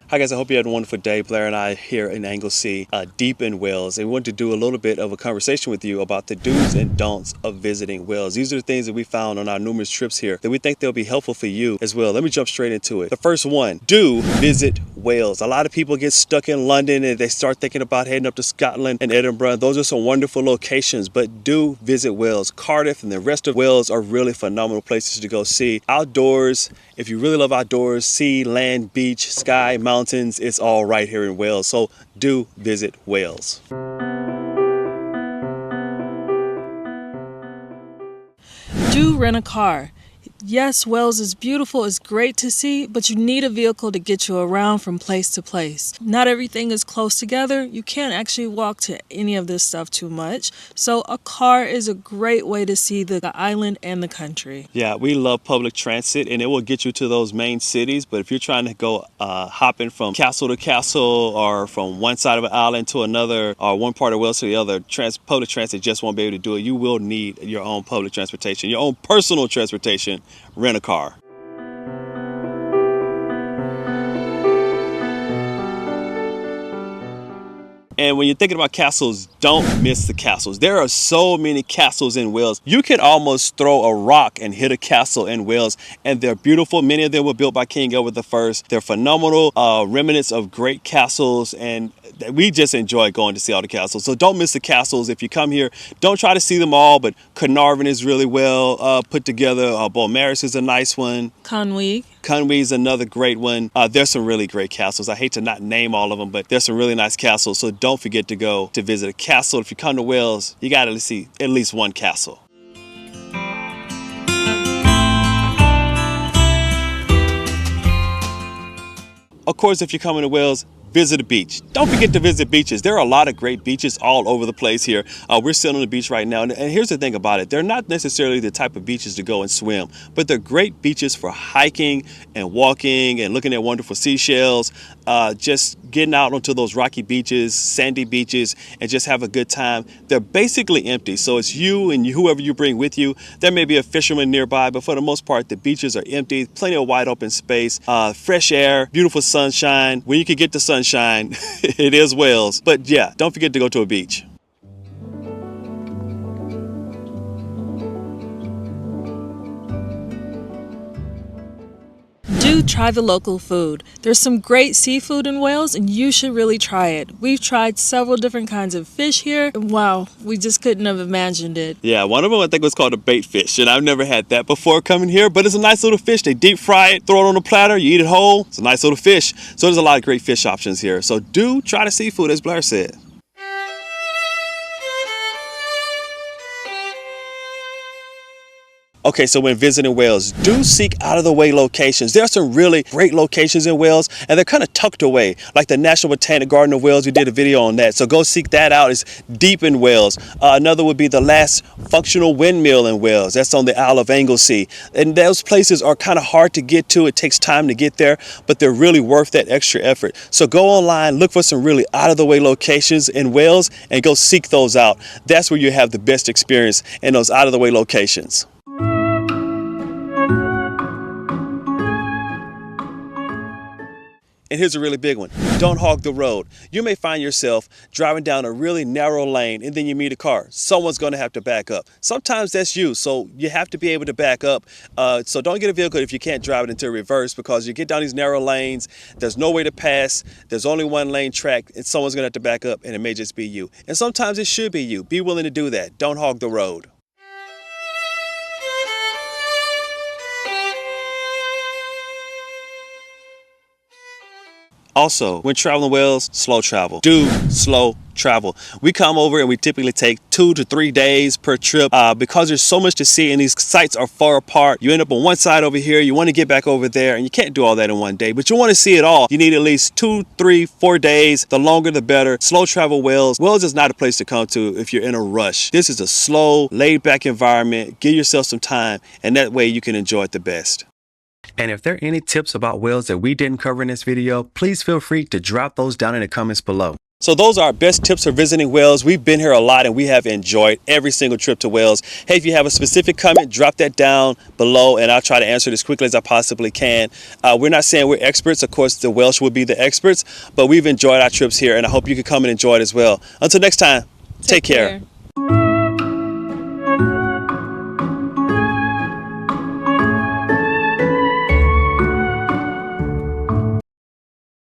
Hi guys, I hope you had a wonderful day. Blair and I here in Anglesey, deep in Wales, and we wanted to do a little bit of a conversation with you about the do's and don'ts of visiting Wales. These are the things that we found on our numerous trips here that we think they'll be helpful for you as well. Let me jump straight into it. The first one, do visit Wales. A lot of people get stuck in London and they start thinking about heading up to Scotland and Edinburgh. Those are some wonderful locations, but do visit Wales. Cardiff and the rest of Wales are really phenomenal places to go see. Outdoors, if you really love outdoors, sea, land, beach, sky, mountains, it's all right here in Wales. So do visit Wales. Do rent a car. Yes, Wales is beautiful, it's great to see, but you need a vehicle to get you around from place to place. Not everything is close together. You can't actually walk to any of this stuff too much. So a car is a great way to see the island and the country. Yeah, we love public transit and it will get you to those main cities. But if you're trying to go hopping from castle to castle or from one side of an island to another or one part of Wales to the other, public transit just won't be able to do it. You will need your own public transportation, your own personal transportation. Rent a car. And when you're thinking about castles, don't miss the castles. There are so many castles in Wales. You can almost throw a rock and hit a castle in Wales, and they're beautiful. Many of them were built by King Edward I. They're phenomenal remnants of great castles, and we just enjoy going to see all the castles. So don't miss the castles. If you come here, don't try to see them all, but Carnarvon is really well put together. Beaumaris is a nice one. Conwy is another great one. There's some really great castles. I hate to not name all of them, but there's some really nice castles. So don't forget to go to visit a castle. If you come to Wales, you got to see at least one castle. Of course, if you're coming to Wales, visit a beach. Don't forget to visit beaches. There are a lot of great beaches all over the place here. We're sitting on the beach right now, and here's the thing about it. They're not necessarily the type of beaches to go and swim, but they're great beaches for hiking and walking and looking at wonderful seashells, just getting out onto those rocky beaches, sandy beaches, and just have a good time. They're basically empty, so it's you and whoever you bring with you. There may be a fisherman nearby, but for the most part, the beaches are empty, plenty of wide open space, fresh air, beautiful sunshine. When you can get the sunshine, it is Wales. But yeah, don't forget to go to a beach. Do try the local food. There's some great seafood in Wales and you should really try it. We've tried several different kinds of fish here. And wow, we just couldn't have imagined it. Yeah, one of them I think was called a bait fish, and I've never had that before coming here, but it's a nice little fish. They deep fry it, throw it on a platter, you eat it whole. It's a nice little fish. So there's a lot of great fish options here. So do try the seafood, as Blair said. Okay, so when visiting Wales, do seek out-of-the-way locations. There are some really great locations in Wales, and they're kind of tucked away, like the National Botanic Garden of Wales. We did a video on that, so go seek that out. It's deep in Wales. Another would be the last functional windmill in Wales. That's on the Isle of Anglesey. And those places are kind of hard to get to. It takes time to get there, but they're really worth that extra effort. So go online, look for some really out-of-the-way locations in Wales, and go seek those out. That's where you have the best experience in those out-of-the-way locations. And here's a really big one. Don't hog the road. You may find yourself driving down a really narrow lane and then you meet a car. Someone's going to have to back up. Sometimes that's you, so you have to be able to back up. So don't get a vehicle if you can't drive it into reverse, because you get down these narrow lanes, there's no way to pass, there's only one lane track, and someone's going to have to back up, and it may just be you. And sometimes it should be you. Be willing to do that. Don't hog the road. Also, when traveling Wales, slow travel. Do slow travel. We come over and we typically take 2 to 3 days per trip because there's so much to see and these sites are far apart. You end up on one side over here, you want to get back over there, and you can't do all that in one day, but you want to see it all. You need at least 2, 3, 4 days. The longer the better. Slow travel Wales. Wales is not a place to come to if you're in a rush. This is a slow, laid back environment. Give yourself some time, and that way you can enjoy it the best. And if there are any tips about Wales that we didn't cover in this video, please feel free to drop those down in the comments below. So those are our best tips for visiting Wales. We've been here a lot and we have enjoyed every single trip to Wales. Hey, if you have a specific comment, drop that down below and I'll try to answer it as quickly as I possibly can. We're not saying we're experts. Of course, the Welsh would be the experts, but we've enjoyed our trips here and I hope you can come and enjoy it as well. Until next time, take care.